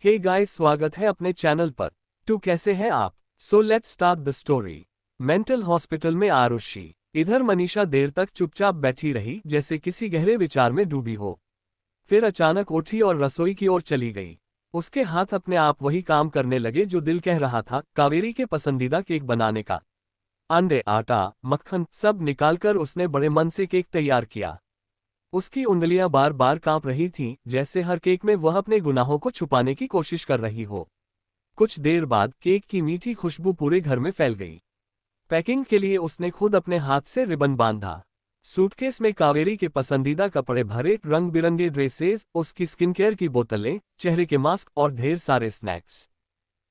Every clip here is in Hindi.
हे गाइस, स्वागत है अपने चैनल पर। तो कैसे हैं आप? So let's start the story. Mental hospital में आरुषि। इधर मनीषा देर तक चुपचाप बैठी रही, जैसे किसी गहरे विचार में डूबी हो। फिर अचानक उठी और रसोई की ओर चली गई। उसके हाथ अपने आप वही काम करने लगे जो दिल कह रहा था, कावेरी के पसंदीदा केक बनाने का। अंडे, आटा, मक्खन सब निकालकर उसने बड़े मन से केक तैयार किया। उसकी उंगलियां बार बार कांप रही थीं, जैसे हर केक में वह अपने गुनाहों को छुपाने की कोशिश कर रही हो। कुछ देर बाद केक की मीठी खुशबू पूरे घर में फैल गई। पैकिंग के लिए उसने खुद अपने हाथ से रिबन बांधा। सूटकेस में कावेरी के पसंदीदा कपड़े भरे, रंग बिरंगे ड्रेसेस, उसकी स्किन केयर की बोतलें, चेहरे के मास्क और ढेर सारे स्नैक्स।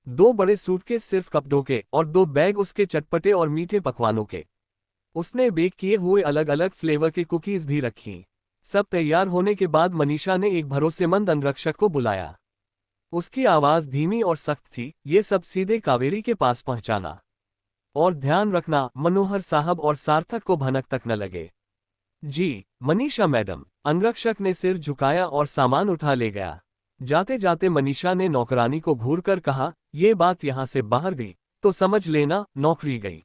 2 बड़े सूटकेस सिर्फ कपड़ों के और 2 बैग उसके चटपटे और मीठे पकवानों के। उसने बेक किए हुए अलग अलग फ्लेवर के कुकीज भी रखी। सब तैयार होने के बाद मनीषा ने एक भरोसेमंद अंगरक्षक को बुलाया। उसकी आवाज धीमी और सख्त थी, ये सब सीधे कावेरी के पास पहुंचाना। और ध्यान रखना, मनोहर साहब और सार्थक को भनक तक न लगे। जी मनीषा मैडम। अंगरक्षक ने सिर झुकाया और सामान उठा ले गया। जाते जाते मनीषा ने नौकरानी को घूरकर कहा, ये बात यहां से बाहर गई तो समझ लेना नौकरी गई।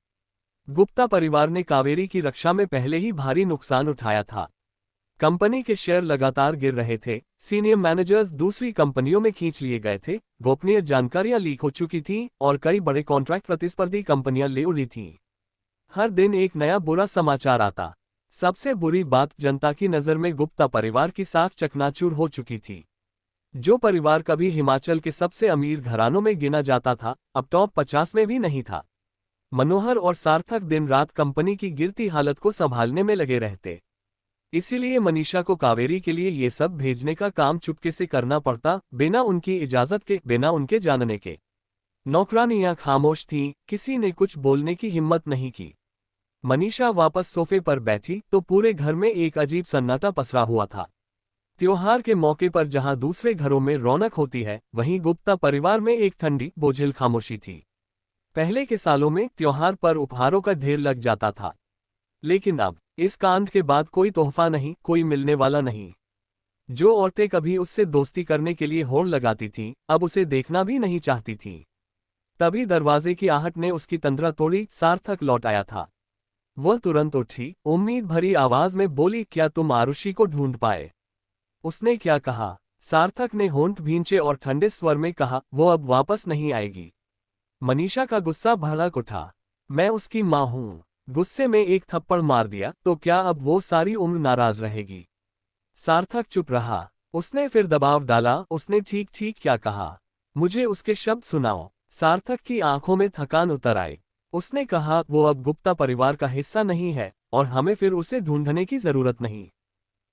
गुप्ता परिवार ने कावेरी की रक्षा में पहले ही भारी नुकसान उठाया था। कंपनी के शेयर लगातार गिर रहे थे, सीनियर मैनेजर्स दूसरी कंपनियों में खींच लिए गए थे, गोपनीय जानकारियां लीक हो चुकी थीं और कई बड़े कॉन्ट्रैक्ट प्रतिस्पर्धी कंपनियां ले उड़ी थीं। हर दिन एक नया बुरा समाचार आता। सबसे बुरी बात, जनता की नज़र में गुप्ता परिवार की साख चकनाचूर हो चुकी थी। जो परिवार कभी हिमाचल के सबसे अमीर घरानों में गिना जाता था, अब टॉप 50 में भी नहीं था। मनोहर और सार्थक दिन रात कंपनी की गिरती हालत को संभालने में लगे रहते। इसीलिए मनीषा को कावेरी के लिए ये सब भेजने का काम चुपके से करना पड़ता, बिना उनकी इजाजत के, बिना उनके जानने के। नौकरानियां खामोश थीं, किसी ने कुछ बोलने की हिम्मत नहीं की। मनीषा वापस सोफे पर बैठी तो पूरे घर में एक अजीब सन्नाटा पसरा हुआ था। त्योहार के मौके पर जहां दूसरे घरों में रौनक होती है, वहीं गुप्ता परिवार में एक ठंडी बोझिल खामोशी थी। पहले के सालों में त्योहार पर उपहारों का ढेर लग जाता था, लेकिन अब इस कांड के बाद कोई तोहफा नहीं, कोई मिलने वाला नहीं। जो औरतें कभी उससे दोस्ती करने के लिए होड़ लगाती थीं, अब उसे देखना भी नहीं चाहती थीं। तभी दरवाजे की आहट ने उसकी तंद्रा तोड़ी। सार्थक लौट आया था। वह तुरंत उठी, उम्मीद भरी आवाज में बोली, क्या तुम आरुषि को ढूंढ पाए? उसने क्या कहा? सार्थक ने होंठ भींचे और ठंडे स्वर में कहा, वो अब वापस नहीं आएगी। मनीषा का गुस्सा भड़क उठा। मैं उसकी मां हूं। गुस्से में एक थप्पड़ मार दिया, तो क्या अब वो सारी उम्र नाराज रहेगी? सार्थक चुप रहा। उसने फिर दबाव डाला, उसने ठीक ठीक क्या कहा? मुझे उसके शब्द सुनाओ। सार्थक की आंखों में थकान उतर आई। उसने कहा, वो अब गुप्ता परिवार का हिस्सा नहीं है और हमें फिर उसे ढूंढने की जरूरत नहीं।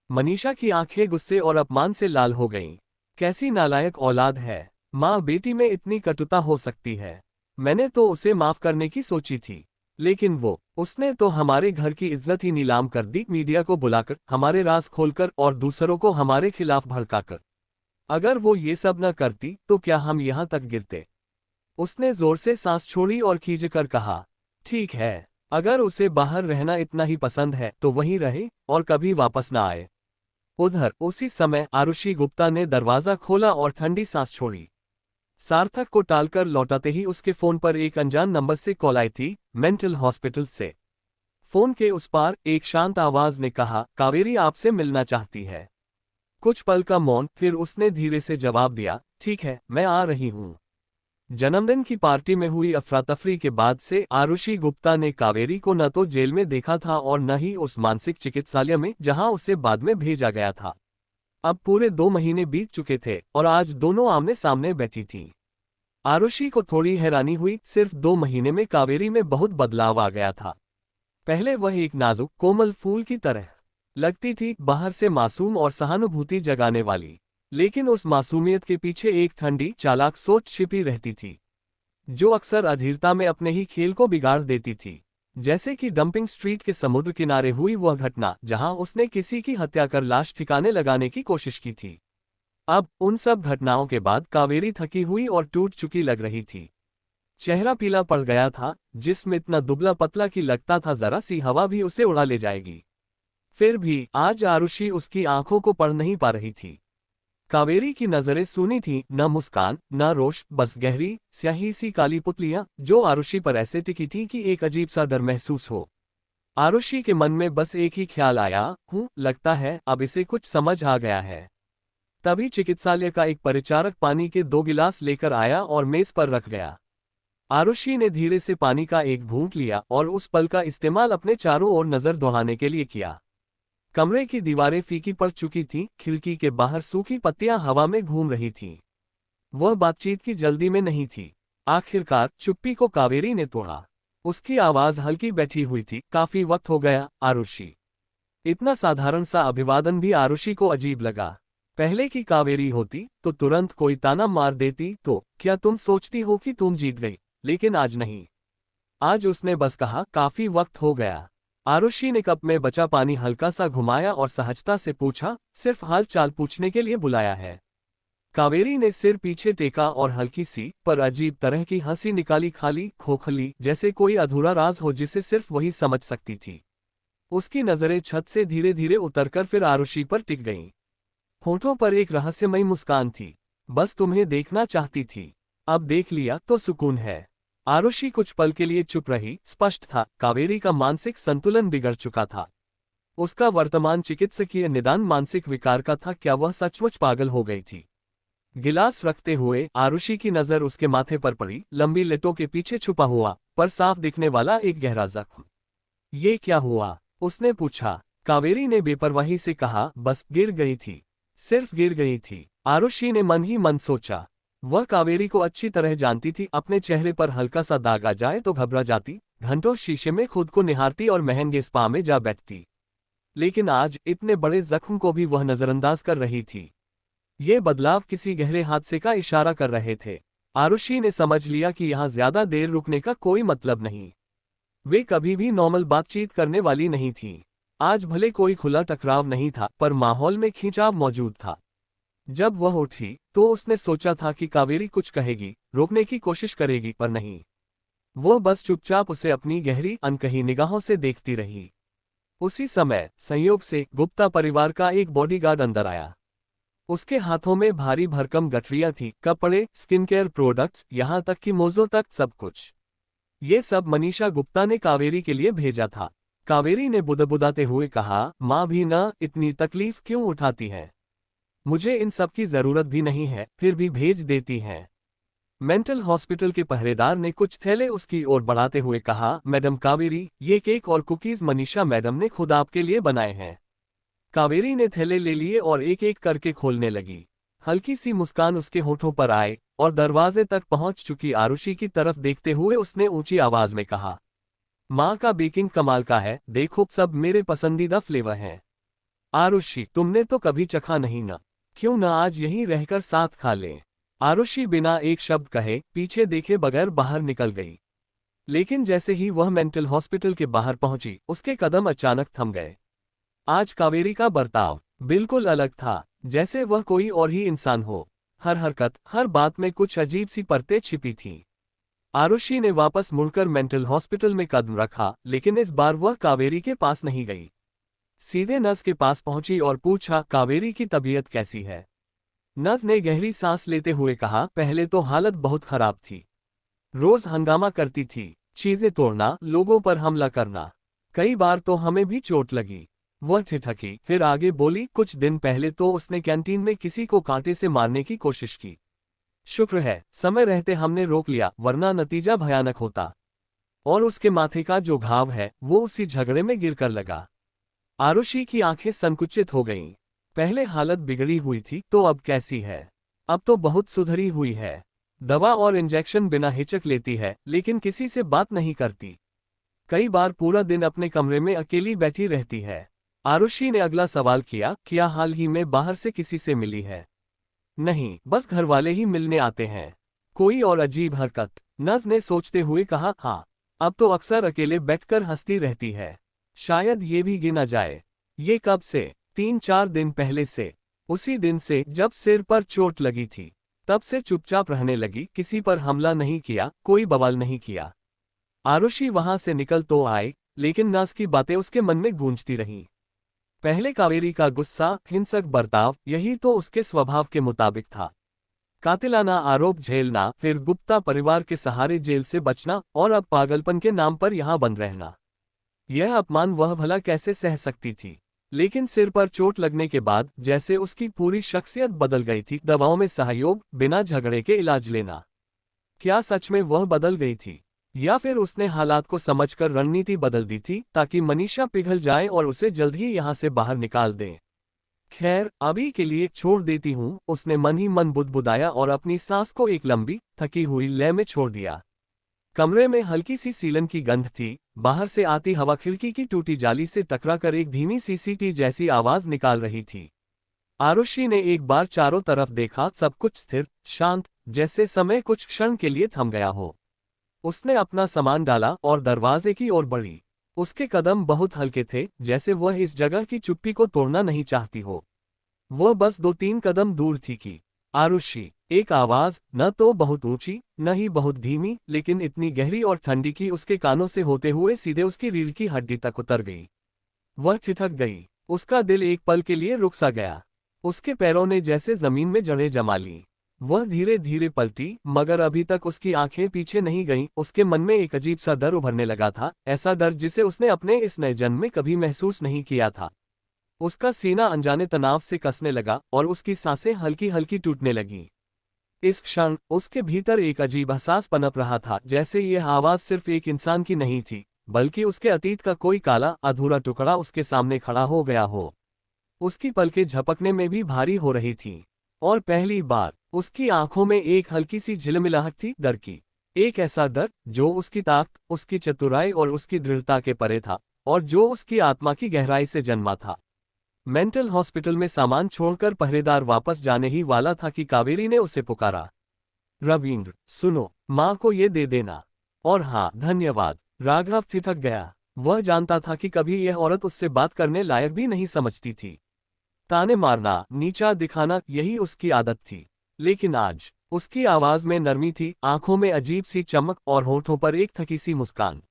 मनीषा की आंखें गुस्से और अपमान से लाल हो गईं। कैसी नालायक औलाद है! माँ बेटी में इतनी कटुता हो सकती है? मैंने तो उसे माफ करने की सोची थी, लेकिन उसने तो हमारे घर की इज्जत ही नीलाम कर दी, मीडिया को बुलाकर, हमारे राज खोलकर और दूसरों को हमारे खिलाफ भड़काकर। अगर वो ये सब न करती तो क्या हम यहां तक गिरते? उसने जोर से सांस छोड़ी और खींचकर कहा, ठीक है, अगर उसे बाहर रहना इतना ही पसंद है तो वहीं रहे और कभी वापस न आए। उधर उसी समय आरुषि गुप्ता ने दरवाजा खोला और ठंडी सांस छोड़ी। सार्थक को टालकर लौटाते ही उसके फोन पर एक अनजान नंबर से कॉल आई थी, मेंटल हॉस्पिटल से। फोन के उस पार एक शांत आवाज ने कहा, कावेरी आपसे मिलना चाहती है। कुछ पल का मौन, फिर उसने धीरे से जवाब दिया, ठीक है, मैं आ रही हूं। जन्मदिन की पार्टी में हुई अफरा-तफरी के बाद से आरुषि गुप्ता ने कावेरी को न तो जेल में देखा था और न ही उस मानसिक चिकित्सालय में जहां उसे बाद में भेजा गया था। अब पूरे 2 महीने बीत चुके थे और आज दोनों आमने सामने बैठी थीं। आरुषि को थोड़ी हैरानी हुई, सिर्फ 2 महीने में कावेरी में बहुत बदलाव आ गया था। पहले वह एक नाजुक कोमल फूल की तरह लगती थी, बाहर से मासूम और सहानुभूति जगाने वाली, लेकिन उस मासूमियत के पीछे एक ठंडी चालाक सोच छिपी रहती थी, जो अक्सर अधीरता में अपने ही खेल को बिगाड़ देती थी। जैसे कि डंपिंग स्ट्रीट के समुद्र किनारे हुई वह घटना, जहां उसने किसी की हत्या कर लाश ठिकाने लगाने की कोशिश की थी। अब उन सब घटनाओं के बाद कावेरी थकी हुई और टूट चुकी लग रही थी। चेहरा पीला पड़ गया था, जिस्म इतना दुबला पतला कि लगता था जरा सी हवा भी उसे उड़ा ले जाएगी। फिर भी आज आरुषि उसकी आंखों को पढ़ नहीं पा रही थी। कावेरी की नजरें सूनी थीं, न मुस्कान न रोष, बस गहरी स्याही सी काली पुतलियां जो आरुषि पर ऐसे टिकी थीं कि एक अजीब सा डर महसूस हो। आरुषि के मन में बस एक ही ख्याल आया, लगता है अब इसे कुछ समझ आ गया है। तभी चिकित्सालय का एक परिचारक पानी के 2 गिलास लेकर आया और मेज पर रख गया। आरुषि ने धीरे से पानी का एक घूंट लिया और उस पल का इस्तेमाल अपने चारों ओर नजर दौड़ाने के लिए किया। कमरे की दीवारें फीकी पड़ चुकी थीं, खिड़की के बाहर सूखी पत्तियां हवा में घूम रही थीं। वह बातचीत की जल्दी में नहीं थी। आखिरकार चुप्पी को कावेरी ने तोड़ा। उसकी आवाज हल्की बैठी हुई थी, काफी वक्त हो गया आरुषि। इतना साधारण सा अभिवादन भी आरुषि को अजीब लगा। पहले की कावेरी होती तो तुरंत कोई ताना मार देती, तो क्या तुम सोचती हो कि तुम जीत गई? लेकिन आज नहीं। आज उसने बस कहा, काफी वक्त हो गया। आरुषि ने कप में बचा पानी हल्का सा घुमाया और सहजता से पूछा, सिर्फ हाल चाल पूछने के लिए बुलाया है? कावेरी ने सिर पीछे टेका और हल्की सी पर अजीब तरह की हंसी निकाली, खाली खोखली, जैसे कोई अधूरा राज हो जिसे सिर्फ वही समझ सकती थी। उसकी नजरें छत से धीरे धीरे उतरकर फिर आरुषि पर टिक गईं। होठों पर एक रहस्यमयी मुस्कान थी। बस तुम्हें देखना चाहती थी, अब देख लिया तो सुकून है। आरुषि कुछ पल के लिए चुप रही। स्पष्ट था, कावेरी का मानसिक संतुलन बिगड़ चुका था। उसका वर्तमान चिकित्सकीय निदान मानसिक विकार का था। क्या वह सचमुच पागल हो गई थी? गिलास रखते हुए आरुषि की नजर उसके माथे पर पड़ी, लंबी लेटों के पीछे छुपा हुआ पर साफ दिखने वाला एक गहरा जख्म। ये क्या हुआ? उसने पूछा। कावेरी ने बेपरवाही से कहा, बस गिर गई थी, सिर्फ गिर गई थी। आरुषि ने मन ही मन सोचा, वह कावेरी को अच्छी तरह जानती थी। अपने चेहरे पर हल्का सा दाग आ जाए तो घबरा जाती, घंटों शीशे में खुद को निहारती और महंगे स्पा में जा बैठती। लेकिन आज इतने बड़े जख्म को भी वह नजरअंदाज कर रही थी। ये बदलाव किसी गहरे हादसे का इशारा कर रहे थे। आरुषि ने समझ लिया कि यहाँ ज्यादा देर रुकने का कोई मतलब नहीं। वे कभी भी नॉर्मल बातचीत करने वाली नहीं थी। आज भले कोई खुला टकराव नहीं था, पर माहौल में खिंचाव मौजूद था। जब वह उठी तो उसने सोचा था कि कावेरी कुछ कहेगी, रोकने की कोशिश करेगी, पर नहीं। वो बस चुपचाप उसे अपनी गहरी अनकही निगाहों से देखती रही। उसी समय संयोग से गुप्ता परिवार का एक बॉडीगार्ड अंदर आया। उसके हाथों में भारी भरकम गठरियां थी, कपड़े, स्किन केयर प्रोडक्ट्स, यहाँ तक कि मोज़ों तक सब कुछ। ये सब मनीषा गुप्ता ने कावेरी के लिए भेजा था। कावेरी ने बुदबुदाते हुए कहा, माँ भी न इतनी तकलीफ क्यों उठाती है? मुझे इन सब की जरूरत भी नहीं है, फिर भी भेज देती हैं। मेंटल हॉस्पिटल के पहरेदार ने कुछ थैले उसकी ओर बढ़ाते हुए कहा, मैडम कावेरी, ये केक और कुकीज मनीषा मैडम ने खुद आपके लिए बनाए हैं। कावेरी ने थैले ले लिए और एक एक करके खोलने लगी। हल्की सी मुस्कान उसके होठों पर आए और दरवाजे तक पहुंच चुकी आरुषि की तरफ देखते हुए उसने ऊंची आवाज में कहा, माँ का बेकिंग कमाल का है, देखो सब मेरे पसंदीदा फ्लेवर हैं। आरुषि, तुमने तो कभी चखा नहीं ना, क्यों न आज यहीं रहकर साथ खा लें? आरुषि बिना एक शब्द कहे, पीछे देखे बगैर बाहर निकल गई। लेकिन जैसे ही वह मेंटल हॉस्पिटल के बाहर पहुंची, उसके कदम अचानक थम गए। आज कावेरी का बर्ताव बिल्कुल अलग था, जैसे वह कोई और ही इंसान हो। हर हरकत, हर बात में कुछ अजीब सी परतें छिपी थीं। आरुषि ने वापस मुड़कर मेंटल हॉस्पिटल में कदम रखा, लेकिन इस बार वह कावेरी के पास नहीं गई। सीधे नर्स के पास पहुंची और पूछा, कावेरी की तबीयत कैसी है? नर्स ने गहरी सांस लेते हुए कहा, पहले तो हालत बहुत खराब थी। रोज हंगामा करती थी, चीजें तोड़ना, लोगों पर हमला करना। कई बार तो हमें भी चोट लगी। वह ठिठकी, फिर आगे बोली, कुछ दिन पहले तो उसने कैंटीन में किसी को कांटे से मारने की कोशिश की। शुक्र है समय रहते हमने रोक लिया, वरना नतीजा भयानक होता। और उसके माथे का जो घाव है, वो उसी झगड़े में गिरकर लगा। आरुषि की आंखें संकुचित हो गईं। पहले हालत बिगड़ी हुई थी, तो अब कैसी है? अब तो बहुत सुधरी हुई है। दवा और इंजेक्शन बिना हिचक लेती है, लेकिन किसी से बात नहीं करती। कई बार पूरा दिन अपने कमरे में अकेली बैठी रहती है। आरुषि ने अगला सवाल किया, क्या हाल ही में बाहर से किसी से मिली है? नहीं, बस घर वाले ही मिलने आते हैं। कोई और अजीब हरकत? नर्स ने सोचते हुए कहा, हाँ, अब तो अक्सर अकेले बैठकर हंसती रहती है। शायद ये भी गिना जाए। ये कब से? 3-4 दिन पहले से। उसी दिन से जब सिर पर चोट लगी थी। तब से चुपचाप रहने लगी, किसी पर हमला नहीं किया, कोई बवाल नहीं किया। आरुषि वहां से निकल तो आई, लेकिन नर्स की बातें उसके मन में गूंजती रहीं। पहले कावेरी का गुस्सा, हिंसक बर्ताव, यही तो उसके स्वभाव के मुताबिक था। कातिलाना आरोप झेलना, फिर गुप्ता परिवार के सहारे जेल से बचना, और अब पागलपन के नाम पर यहां बंद रहना। यह अपमान वह भला कैसे सह सकती थी। लेकिन सिर पर चोट लगने के बाद जैसे उसकी पूरी शख्सियत बदल गई थी। दवाओं में सहयोग, बिना झगड़े के इलाज लेना। क्या सच में वह बदल गई थी, या फिर उसने हालात को समझकर रणनीति बदल दी थी ताकि मनीषा पिघल जाए और उसे जल्द ही यहां से बाहर निकाल दे। खैर, अभी के लिए छोड़ देती हूँ, उसने मन ही मन बुदबुदाया और अपनी सांस को एक लंबी, थकी हुई लय में छोड़ दिया। कमरे में हल्की सी सीलन की गंध थी। बाहर से आती हवा खिड़की की टूटी जाली से टकराकर एक धीमी सी सीटी जैसी आवाज निकाल रही थी। आरुषि ने एक बार चारों तरफ देखा, सब कुछ स्थिर, शांत, जैसे समय कुछ क्षण के लिए थम गया हो। उसने अपना सामान डाला और दरवाजे की ओर बढ़ी। उसके कदम बहुत हल्के थे, जैसे वह इस जगह की चुप्पी को तोड़ना नहीं चाहती हो। वह बस 2-3 कदम दूर थी कि आरुषि, एक आवाज, न तो बहुत ऊंची, न ही बहुत धीमी, लेकिन इतनी गहरी और ठंडी कि उसके कानों से होते हुए सीधे उसकी रीढ़ की हड्डी तक उतर गई। वह ठिठक गई। उसका दिल एक पल के लिए रुक सा गया। उसके पैरों ने जैसे जमीन में जड़ें जमा ली। वह धीरे धीरे पलटी, मगर अभी तक उसकी आंखें पीछे नहीं गईं। उसके मन में एक अजीब सा डर उभरने लगा था, ऐसा डर जिसे उसने अपने इस नए जन्म में कभी महसूस नहीं किया था। उसका सीना अनजाने तनाव से कसने लगा और उसकी सांसें हल्की हल्की टूटने लगीं। इस क्षण उसके भीतर एक अजीब एहसास पनप रहा था, जैसे यह आवाज सिर्फ एक इंसान की नहीं थी, बल्कि उसके अतीत का कोई काला अधूरा टुकड़ा उसके सामने खड़ा हो गया हो। उसकी पलकें झपकने में भी भारी हो रही थीं, और पहली बार उसकी आंखों में एक हल्की सी झिलमिलाहट थी, डर की। एक ऐसा डर जो उसकी ताकत, उसकी चतुराई और उसकी दृढ़ता के परे था, और जो उसकी आत्मा की गहराई से जन्मा था। मेंटल हॉस्पिटल में सामान छोड़कर पहरेदार वापस जाने ही वाला था कि कावेरी ने उसे पुकारा। रविंद्र, सुनो, माँ को ये दे देना। और हाँ, धन्यवाद। राघव ठिठक गया। वह जानता था कि कभी यह औरत उससे बात करने लायक भी नहीं समझती थी। ताने मारना, नीचा दिखाना, यही उसकी आदत थी। लेकिन आज उसकी आवाज में नरमी थी, आंखों में अजीब सी चमक और होठों पर एक थकी सी मुस्कान।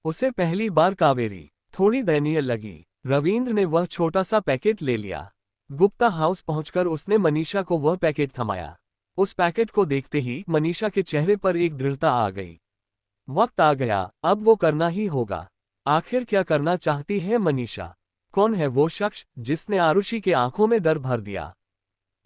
उसे पहली बार कावेरी थोड़ी दयनीय लगी। रविंद्र ने वह छोटा सा पैकेट ले लिया। गुप्ता हाउस पहुंचकर उसने मनीषा को वह पैकेट थमाया। उस पैकेट को देखते ही मनीषा के चेहरे पर एक दृढ़ता आ गई। वक्त आ गया, अब वो करना ही होगा। आखिर क्या करना चाहती है मनीषा? कौन है वो शख्स जिसने आरुषि के आंखों में डर भर दिया?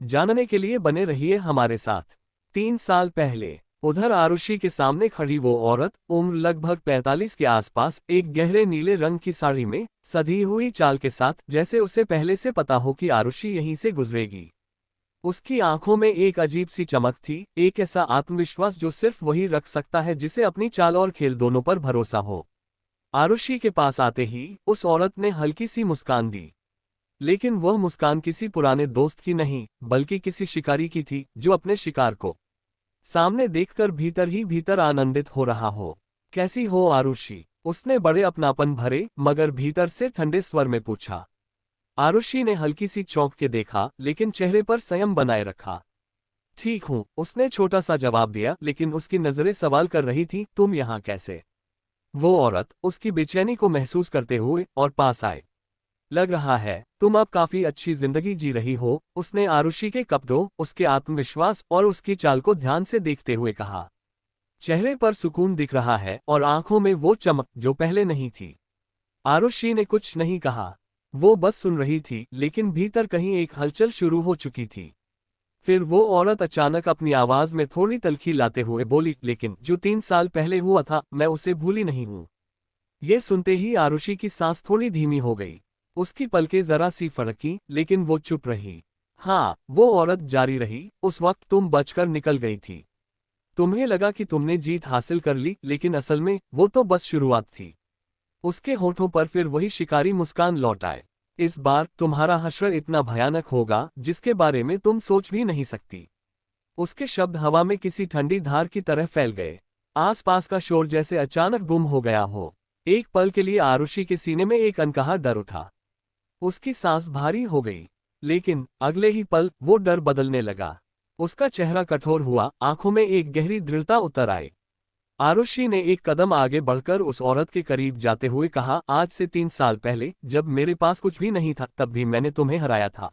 जानने के लिए बने रहिए हमारे साथ। 3 साल पहले उधर आरुषि के सामने खड़ी वो औरत, उम्र लगभग 45 के आसपास, एक गहरे नीले रंग की साड़ी में, सधी हुई चाल के साथ, जैसे उसे पहले से पता हो कि आरुषि यहीं से गुजरेगी। उसकी आंखों में एक अजीब सी चमक थी, एक ऐसा आत्मविश्वास जो सिर्फ वही रख सकता है जिसे अपनी चाल और खेल दोनों पर भरोसा हो। आरुषि के पास आते ही उस औरत ने हल्की सी मुस्कान दी। लेकिन वह मुस्कान किसी पुराने दोस्त की नहीं, बल्कि किसी शिकारी की थी जो अपने शिकार को सामने देखकर भीतर ही भीतर आनंदित हो रहा हो। कैसी हो आरुषि? उसने बड़े अपनापन भरे मगर भीतर से ठंडे स्वर में पूछा। आरुषि ने हल्की सी चौंक के देखा, लेकिन चेहरे पर संयम बनाए रखा। ठीक हूँ, उसने छोटा सा जवाब दिया, लेकिन उसकी नजरें सवाल कर रही थी, तुम यहाँ कैसे? वो औरत उसकी बेचैनी को महसूस करते हुए और पास आए। लग रहा है तुम अब काफी अच्छी जिंदगी जी रही हो, उसने आरुषि के कपड़ों, उसके आत्मविश्वास और उसकी चाल को ध्यान से देखते हुए कहा। चेहरे पर सुकून दिख रहा है और आंखों में वो चमक जो पहले नहीं थी। आरुषि ने कुछ नहीं कहा, वो बस सुन रही थी, लेकिन भीतर कहीं एक हलचल शुरू हो चुकी थी। फिर वो औरत अचानक अपनी आवाज में थोड़ी तल्खी लाते हुए बोली, लेकिन जो 3 साल पहले हुआ था, मैं उसे भूली नहीं हूँ। ये सुनते ही आरुषि की सांस थोड़ी धीमी हो गई। उसकी पलकें जरा सी फड़की, लेकिन वो चुप रही। हाँ, वो औरत जारी रही, उस वक्त तुम बचकर निकल गई थी। तुम्हें लगा कि तुमने जीत हासिल कर ली, लेकिन असल में वो तो बस शुरुआत थी। उसके होठों पर फिर वही शिकारी मुस्कान लौट आए। इस बार तुम्हारा हश्र इतना भयानक होगा जिसके बारे में तुम सोच भी नहीं सकती। उसके शब्द हवा में किसी ठंडी धार की तरह फैल गए। आसपास का शोर जैसे अचानक गुम हो गया हो। एक पल के लिए आरुषि के सीने में एक अनकहा डर उठा। उसकी सांस भारी हो गई, लेकिन अगले ही पल वो डर बदलने लगा। उसका चेहरा कठोर हुआ, आंखों में एक गहरी दृढ़ता उतर आई। आरुषि ने एक कदम आगे बढ़कर उस औरत के करीब जाते हुए कहा, आज से 3 साल पहले जब मेरे पास कुछ भी नहीं था तब भी मैंने तुम्हें हराया था।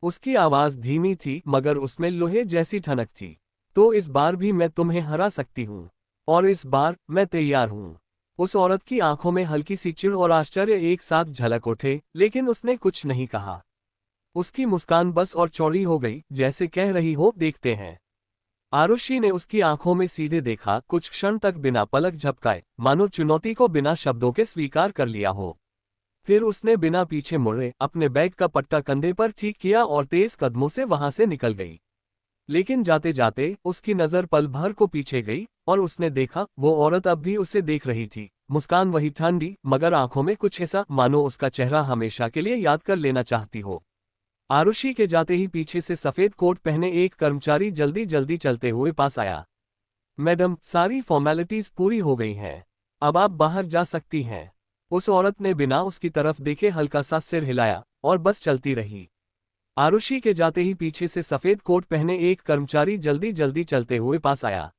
उसकी आवाज धीमी थी मगर उसमें लोहे जैसी ठनक थी। तो इस बार भी मैं तुम्हें हरा सकती हूँ। और इस बार मैं तैयार हूँ। उस औरत की आंखों में हल्की सी चिढ़ और आश्चर्य एक साथ झलक उठे, लेकिन उसने कुछ नहीं कहा। उसकी मुस्कान बस और चौड़ी हो गई, जैसे कह रही हो, देखते हैं। आरुषि ने उसकी आंखों में सीधे देखा, कुछ क्षण तक बिना पलक झपकाए, मानो चुनौती को बिना शब्दों के स्वीकार कर लिया हो। फिर उसने बिना पीछे मुड़े अपने बैग का पट्टा कंधे पर ठीक किया और तेज कदमों से वहां से निकल गई। लेकिन जाते जाते उसकी नजर पल भर को पीछे गई और उसने देखा वो औरत अब भी उसे देख रही थी। मुस्कान वही ठंडी, मगर आंखों में कुछ ऐसा मानो उसका चेहरा हमेशा के लिए याद कर लेना चाहती हो। आरुषि के जाते ही पीछे से सफेद कोट पहने एक कर्मचारी जल्दी जल्दी चलते हुए पास आया। मैडम, सारी फॉर्मेलिटीज पूरी हो गई हैं। अब आप बाहर जा सकती हैं। उस औरत ने बिना उसकी तरफ देखे हल्का सा सिर हिलाया और बस चलती रही। आरुषि के जाते ही पीछे से सफेद कोट पहने एक कर्मचारी जल्दी जल्दी चलते हुए पास आया।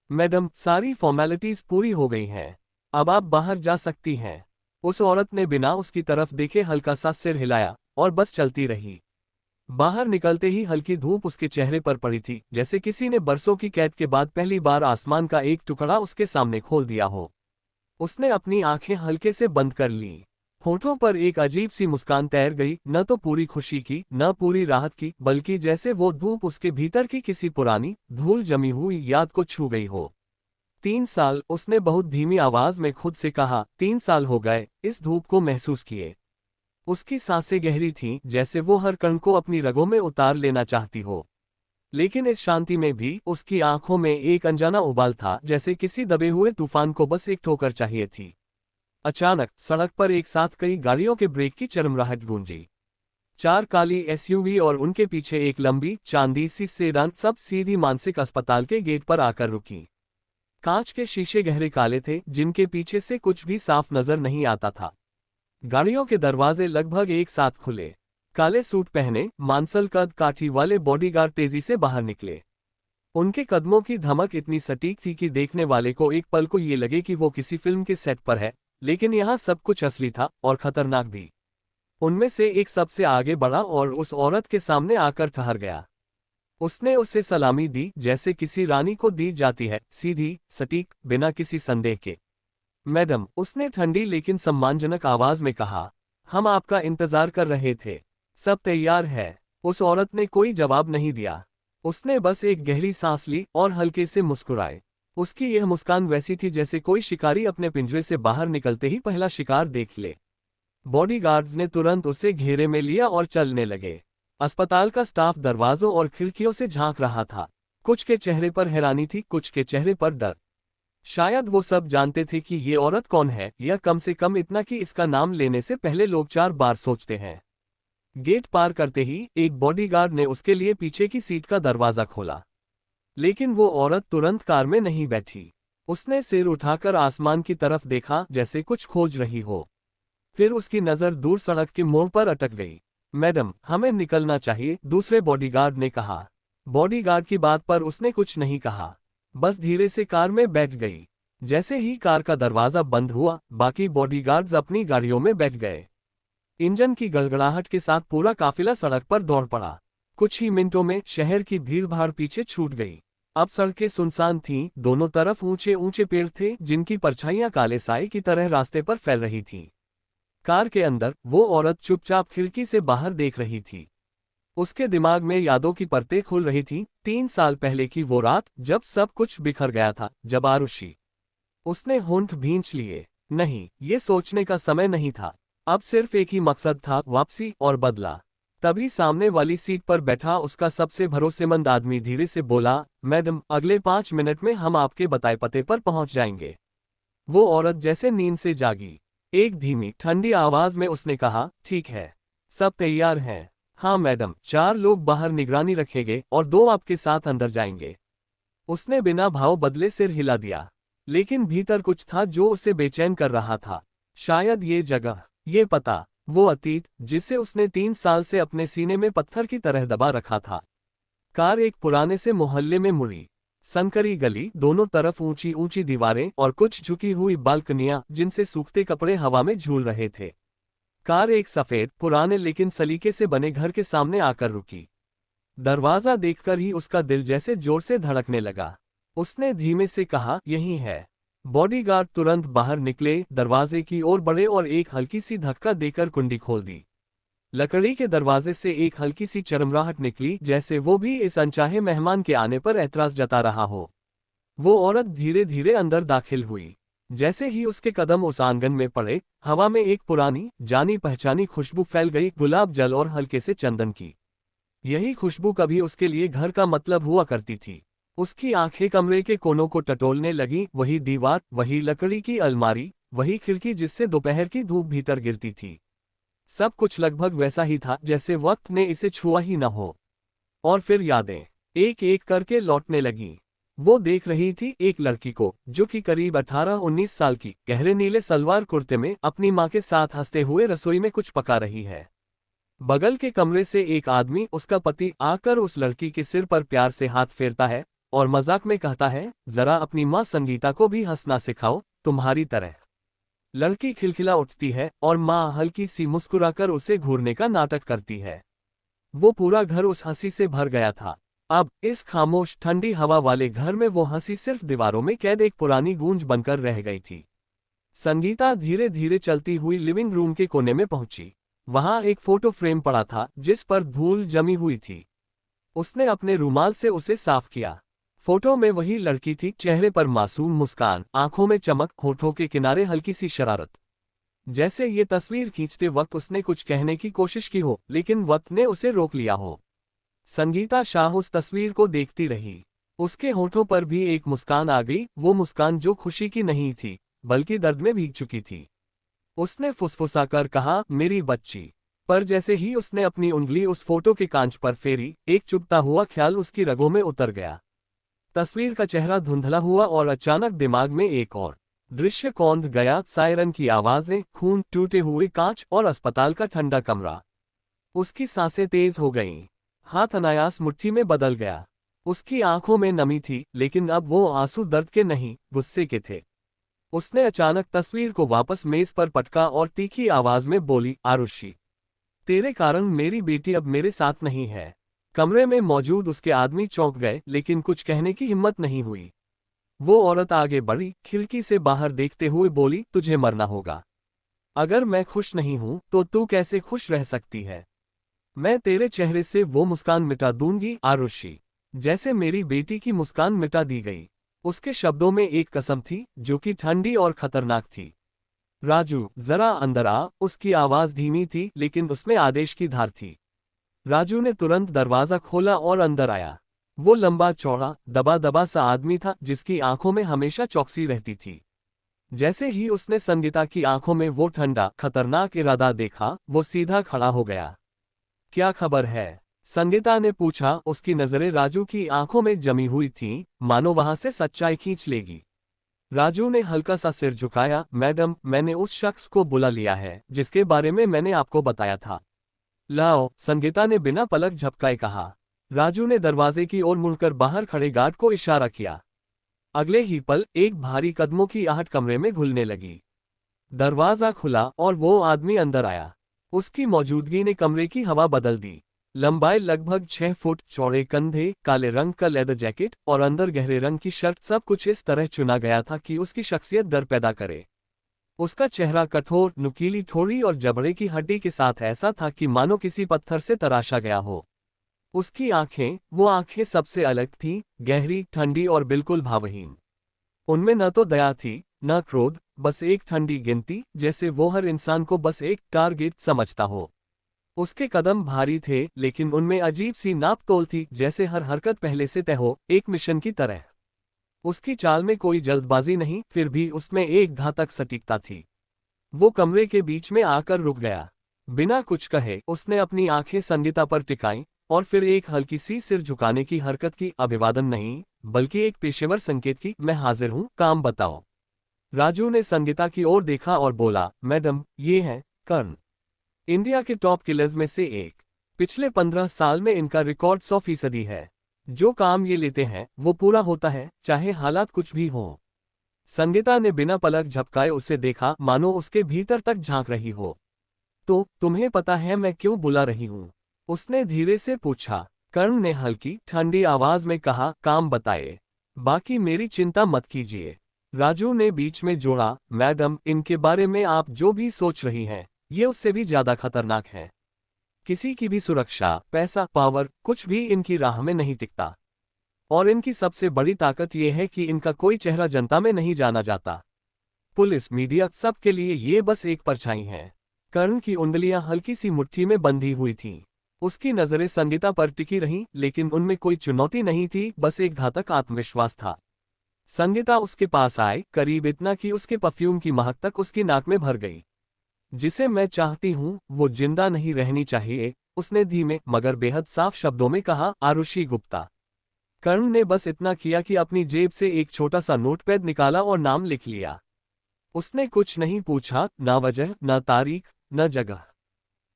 मैडम, सारी फॉर्मेलिटीज पूरी हो गई हैं। अब आप बाहर जा सकती हैं। उस औरत ने बिना उसकी तरफ देखे हल्का सा सिर हिलाया और बस चलती रही। बाहर निकलते ही हल्की धूप उसके चेहरे पर पड़ी थी, जैसे किसी ने बरसों की कैद के बाद पहली बार आसमान का एक टुकड़ा उसके सामने खोल दिया हो। उसने अपनी आंखें हल्के से बंद कर लीं। होठों पर एक अजीब सी मुस्कान तैर गई, न तो पूरी खुशी की, न पूरी राहत की, बल्कि जैसे वो धूप उसके भीतर की किसी पुरानी, धूल जमी हुई याद को छू गई हो। 3 साल, उसने बहुत धीमी आवाज में खुद से कहा, 3 साल हो गए इस धूप को महसूस किए। उसकी सांसें गहरी थीं, जैसे वो हर कण को अपनी रगों में उतार लेना चाहती हो। लेकिन इस शांति में भी उसकी आंखों में एक अनजाना उबाल था, जैसे किसी दबे हुए तूफान को बस एक ठोकर चाहिए थी। अचानक सड़क पर एक साथ कई गाड़ियों के ब्रेक की चरमराहट गूंजी। 4 काली एसयूवी और उनके पीछे एक लंबी चांदी सी सेडान, सब सीधी मानसिक अस्पताल के गेट पर आकर रुकी। कांच के शीशे गहरे काले थे, जिनके पीछे से कुछ भी साफ नजर नहीं आता था। गाड़ियों के दरवाजे लगभग एक साथ खुले। काले सूट पहने, मांसल कद काठी वाले बॉडीगार्ड तेजी से बाहर निकले। उनके कदमों की धमक इतनी सटीक थी कि देखने वाले को एक पल को ये लगे कि वो किसी फिल्म के सेट पर है, लेकिन यहाँ सब कुछ असली था और खतरनाक भी। उनमें से एक सबसे आगे बढ़ा और उस औरत के सामने आकर ठहर गया। उसने उसे सलामी दी, जैसे किसी रानी को दी जाती है, सीधी, सटीक, बिना किसी संदेह के। मैडम, उसने ठंडी लेकिन सम्मानजनक आवाज में कहा, हम आपका इंतजार कर रहे थे। सब तैयार है। उस औरत ने कोई जवाब नहीं दिया। उसने बस एक गहरी सांस ली और हल्के से मुस्कुराए। उसकी यह मुस्कान वैसी थी जैसे कोई शिकारी अपने पिंजरे से बाहर निकलते ही पहला शिकार देख ले। बॉडीगार्ड्स ने तुरंत उसे घेरे में लिया और चलने लगे। अस्पताल का स्टाफ दरवाजों और खिड़कियों से झांक रहा था। कुछ के चेहरे पर हैरानी थी, कुछ के चेहरे पर डर। शायद वो सब जानते थे कि ये औरत कौन है, या कम से कम इतना कि इसका नाम लेने से पहले लोग 4 बार सोचते हैं। गेट पार करते ही एक बॉडीगार्ड ने उसके लिए पीछे की सीट का दरवाजा खोला। लेकिन वो औरत तुरंत कार में नहीं बैठी। उसने सिर उठाकर आसमान की तरफ देखा, जैसे कुछ खोज रही हो। फिर उसकी नज़र दूर सड़क के मोड़ पर अटक गई। मैडम, हमें निकलना चाहिए, दूसरे बॉडीगार्ड ने कहा। बॉडीगार्ड की बात पर उसने कुछ नहीं कहा, बस धीरे से कार में बैठ गई। जैसे ही कार का दरवाजा बंद हुआ, बाकी बॉडीगार्ड्स अपनी गाड़ियों में बैठ गए। इंजन की गड़गड़ाहट के साथ पूरा काफिला सड़क पर दौड़ पड़ा। कुछ ही मिनटों में शहर की भीड़भाड़ पीछे छूट गई। अब सड़कें सुनसान थीं, दोनों तरफ ऊंचे ऊंचे पेड़ थे, जिनकी परछाइयां काले साए की तरह रास्ते पर फैल रही थीं। कार के अंदर वो औरत चुपचाप खिड़की से बाहर देख रही थी। उसके दिमाग में यादों की परतें खुल रही थीं। 3 साल पहले की वो रात, जब सब कुछ बिखर गया था, जब आरुषि। उसने होंठ भींच लिए। नहीं, ये सोचने का समय नहीं था। अब सिर्फ एक ही मकसद था, वापसी और बदला। तभी सामने वाली सीट पर बैठा उसका सबसे भरोसेमंद आदमी धीरे से बोला, मैडम, अगले 5 मिनट में हम आपके बताए पते पर पहुंच जाएंगे। वो औरत जैसे नींद से जागी। एक धीमी ठंडी आवाज में उसने कहा, ठीक है, सब तैयार हैं। हाँ मैडम, 4 लोग बाहर निगरानी रखेंगे और 2 आपके साथ अंदर जाएंगे। उसने बिना भाव बदले सिर हिला दिया। लेकिन भीतर कुछ था जो उसे बेचैन कर रहा था। शायद ये जगह, ये पता, वो अतीत जिसे उसने 3 साल से अपने सीने में पत्थर की तरह दबा रखा था। कार एक पुराने से मोहल्ले में मुड़ी। संकरी गली, दोनों तरफ ऊंची ऊंची दीवारें और कुछ झुकी हुई बालकनियां जिनसे सूखते कपड़े हवा में झूल रहे थे। कार एक सफेद, पुराने लेकिन सलीके से बने घर के सामने आकर रुकी। दरवाजा देखकर ही उसका दिल जैसे जोर से धड़कने लगा। उसने धीमे से कहा, यही है। बॉडीगार्ड तुरंत बाहर निकले, दरवाजे की ओर बढ़े और एक हल्की सी धक्का देकर कुंडी खोल दी। लकड़ी के दरवाजे से एक हल्की सी चरमराहट निकली, जैसे वो भी इस अनचाहे मेहमान के आने पर ऐतराज जता रहा हो। वो औरत धीरे धीरे अंदर दाखिल हुई। जैसे ही उसके कदम उस आंगन में पड़े, हवा में एक पुरानी, जानी पहचानी खुशबू फैल गई, गुलाब जल और हल्के से चंदन की। यही खुशबू कभी उसके लिए घर का मतलब हुआ करती थी। उसकी आंखें कमरे के कोनों को टटोलने लगीं, वही दीवार, वही लकड़ी की अलमारी, वही खिड़की जिससे दोपहर की धूप भीतर गिरती थी। सब कुछ लगभग वैसा ही था जैसे वक्त ने इसे छुआ ही न हो। और फिर यादें एक एक करके लौटने लगीं। वो देख रही थी एक लड़की को, जो कि करीब 18-19 साल की, गहरे नीले सलवार कुर्ते में अपनी माँ के साथ हंसते हुए रसोई में कुछ पका रही है। बगल के कमरे से एक आदमी, उसका पति, आकर उस लड़की के सिर पर प्यार से हाथ फेरता है और मजाक में कहता है, जरा अपनी माँ संगीता को भी हंसना सिखाओ, तुम्हारी तरह। लड़की खिलखिला उठती है और माँ हल्की सी मुस्कुराकर उसे घूरने का नाटक करती है। वो पूरा घर उस हंसी से भर गया था। अब इस खामोश ठंडी हवा वाले घर में वो हंसी सिर्फ दीवारों में कैद एक पुरानी गूंज बनकर रह गई थी। संगीता धीरे धीरे चलती हुई लिविंग रूम के कोने में पहुंची। वहां एक फोटो फ्रेम पड़ा था जिस पर धूल जमी हुई थी। उसने अपने रुमाल से उसे साफ किया। फोटो में वही लड़की थी, चेहरे पर मासूम मुस्कान, आंखों में चमक, होठों के किनारे हल्की सी शरारत। जैसे ये तस्वीर खींचते वक्त उसने कुछ कहने की कोशिश की हो, लेकिन वक्त ने उसे रोक लिया हो। संगीता शाह उस तस्वीर को देखती रही। उसके होठों पर भी एक मुस्कान आ गई, वो मुस्कान जो खुशी की नहीं थी, बल्कि दर्द में भीग चुकी थी। उसने फुसफुसाकर कहा, मेरी बच्ची। पर जैसे ही उसने अपनी उंगली उस फोटो के कांच पर फेरी, एक चुभता हुआ ख्याल उसकी रगों में उतर गया। तस्वीर का चेहरा धुंधला हुआ और अचानक दिमाग में एक और दृश्य कौंध गया, सायरन की आवाजें, खून, टूटे हुए कांच और अस्पताल का ठंडा कमरा। उसकी सांसें तेज हो गईं। हाथ अनायास मुट्ठी में बदल गया। उसकी आंखों में नमी थी, लेकिन अब वो आंसू दर्द के नहीं, गुस्से के थे। उसने अचानक तस्वीर को वापस मेज पर पटका और तीखी आवाज में बोली, आरुषि, तेरे कारण मेरी बेटी अब मेरे साथ नहीं है। कमरे में मौजूद उसके आदमी चौंक गए, लेकिन कुछ कहने की हिम्मत नहीं हुई। वो औरत आगे बढ़ी, खिड़की से बाहर देखते हुए बोली, तुझे मरना होगा। अगर मैं खुश नहीं हूं तो तू कैसे खुश रह सकती है? मैं तेरे चेहरे से वो मुस्कान मिटा दूंगी, आरुषि। जैसे मेरी बेटी की मुस्कान मिटा दी गई। उसके शब्दों में एक कसम थी, जो कि ठंडी और खतरनाक थी। राजू, जरा अंदर आ। उसकी आवाज धीमी थी, लेकिन उसमें आदेश की धार थी। राजू ने तुरंत दरवाजा खोला और अंदर आया। वो लंबा चौड़ा, दबा दबा सा आदमी था, जिसकी आंखों में हमेशा चौकसी रहती थी। जैसे ही उसने संगीता की आंखों में वो ठंडा, खतरनाक इरादा देखा, वो सीधा खड़ा हो गया। क्या खबर है? संगीता ने पूछा। उसकी नजरें राजू की आंखों में जमी हुई थीं, मानो वहां से सच्चाई खींच लेगी। राजू ने हल्का सा सिर झुकाया। मैडम, मैंने उस शख्स को बुला लिया है जिसके बारे में मैंने आपको बताया था। लाओ, संगीता ने बिना पलक झपकाए कहा। राजू ने दरवाजे की ओर मुड़कर बाहर खड़े गार्ड को इशारा किया। अगले ही पल एक भारी कदमों की आहट कमरे में घुलने लगी। दरवाजा खुला और वो आदमी अंदर आया। उसकी मौजूदगी ने कमरे की हवा बदल दी। लंबाई लगभग 6 फुट, चौड़े कंधे, काले रंग का लेदर जैकेट और अंदर गहरे रंग की शर्ट, सब कुछ इस तरह चुना गया था कि उसकी शख्सियत डर पैदा करे। उसका चेहरा कठोर, नुकीली ठोड़ी और जबड़े की हड्डी के साथ ऐसा था कि मानो किसी पत्थर से तराशा गया हो। उसकी आंखें, वो आंखें सबसे अलग थीं, गहरी, ठंडी और बिल्कुल भावहीन। उनमें न तो दया थी, न क्रोध, बस एक ठंडी गिनती, जैसे वो हर इंसान को बस एक टारगेट समझता हो। उसके कदम भारी थे, लेकिन उनमें अजीब सी नाप तोल थी, जैसे हर हरकत पहले से तय हो, एक मिशन की तरह। उसकी चाल में कोई जल्दबाजी नहीं, फिर भी उसमें एक घातक सटीकता थी। वो कमरे के बीच में आकर रुक गया। बिना कुछ कहे उसने अपनी आंखें संगीता पर टिकाईं और फिर एक हल्की सी सिर झुकाने की हरकत की। अभिवादन नहीं, बल्कि एक पेशेवर संकेत की, मैं हाजिर हूं, काम बताओ। राजू ने संगीता की ओर देखा और बोला, मैडम, ये है कर्ण, इंडिया के टॉप किलर्स में से एक। पिछले 15 साल में इनका रिकॉर्ड 100% है। जो काम ये लेते हैं वो पूरा होता है, चाहे हालात कुछ भी हो। संगीता ने बिना पलक झपकाए उसे देखा, मानो उसके भीतर तक झांक रही हो। तो तुम्हें पता है मैं क्यों बुला रही हूं? उसने धीरे से पूछा। कर्ण ने हल्की ठंडी आवाज में कहा, काम बताए, बाकी मेरी चिंता मत कीजिए। राजू ने बीच में जोड़ा, मैडम इनके बारे में आप जो भी सोच रही हैं ये उससे भी ज्यादा खतरनाक है। किसी की भी सुरक्षा, पैसा, पावर कुछ भी इनकी राह में नहीं टिकता। और इनकी सबसे बड़ी ताकत यह है कि इनका कोई चेहरा जनता में नहीं जाना जाता। पुलिस, मीडिया, सब के लिए ये बस एक परछाई है। कर्ण की उंगलियां हल्की सी मुट्ठी में बंधी हुई थीं। उसकी नजरें संगीता पर टिकी रहीं, लेकिन उनमें कोई चुनौती नहीं थी, बस एक घातक आत्मविश्वास था। संगीता उसके पास आए, करीब इतना कि उसके परफ्यूम की महक तक उसकी नाक में भर गई। जिसे मैं चाहती हूँ वो जिंदा नहीं रहनी चाहिए, उसने धीमे मगर बेहद साफ शब्दों में कहा, आरुषि गुप्ता। कर्ण ने बस इतना किया कि अपनी जेब से एक छोटा सा नोटपैड निकाला और नाम लिख लिया। उसने कुछ नहीं पूछा, ना वजह, ना तारीख, न जगह।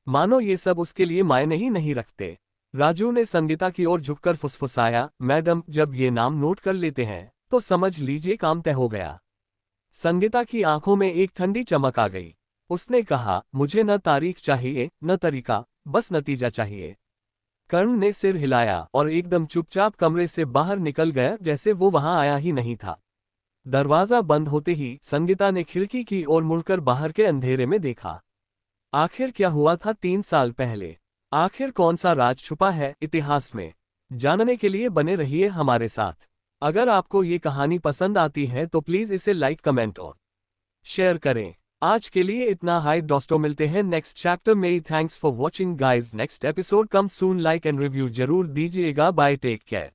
मानो ये सब उसके लिए मायने ही नहीं रखते। राजू ने संगीता की ओर झुककर फुसफुसाया, मैडम जब ये नाम नोट कर लेते हैं तो समझ लीजिए काम तय हो गया। संगीता की आंखों में एक ठंडी चमक आ गई। उसने कहा, मुझे न तारीख चाहिए न तरीका, बस नतीजा चाहिए। कर्ण ने सिर हिलाया और एकदम चुपचाप कमरे से बाहर निकल गया, जैसे वो वहां आया ही नहीं था। दरवाजा बंद होते ही संगीता ने खिड़की की ओर मुड़कर बाहर के अंधेरे में देखा। आखिर क्या हुआ था 3 साल पहले? आखिर कौन सा राज छुपा है इतिहास में? जानने के लिए बने रहिए हमारे साथ। अगर आपको ये कहानी पसंद आती है तो प्लीज इसे लाइक, कमेंट और शेयर करें। आज के लिए इतना। हाय दोस्तों, मिलते हैं नेक्स्ट चैप्टर में। Thanks for watching guys, next episode come soon. Like and review जरूर दीजिएगा। Bye, take care.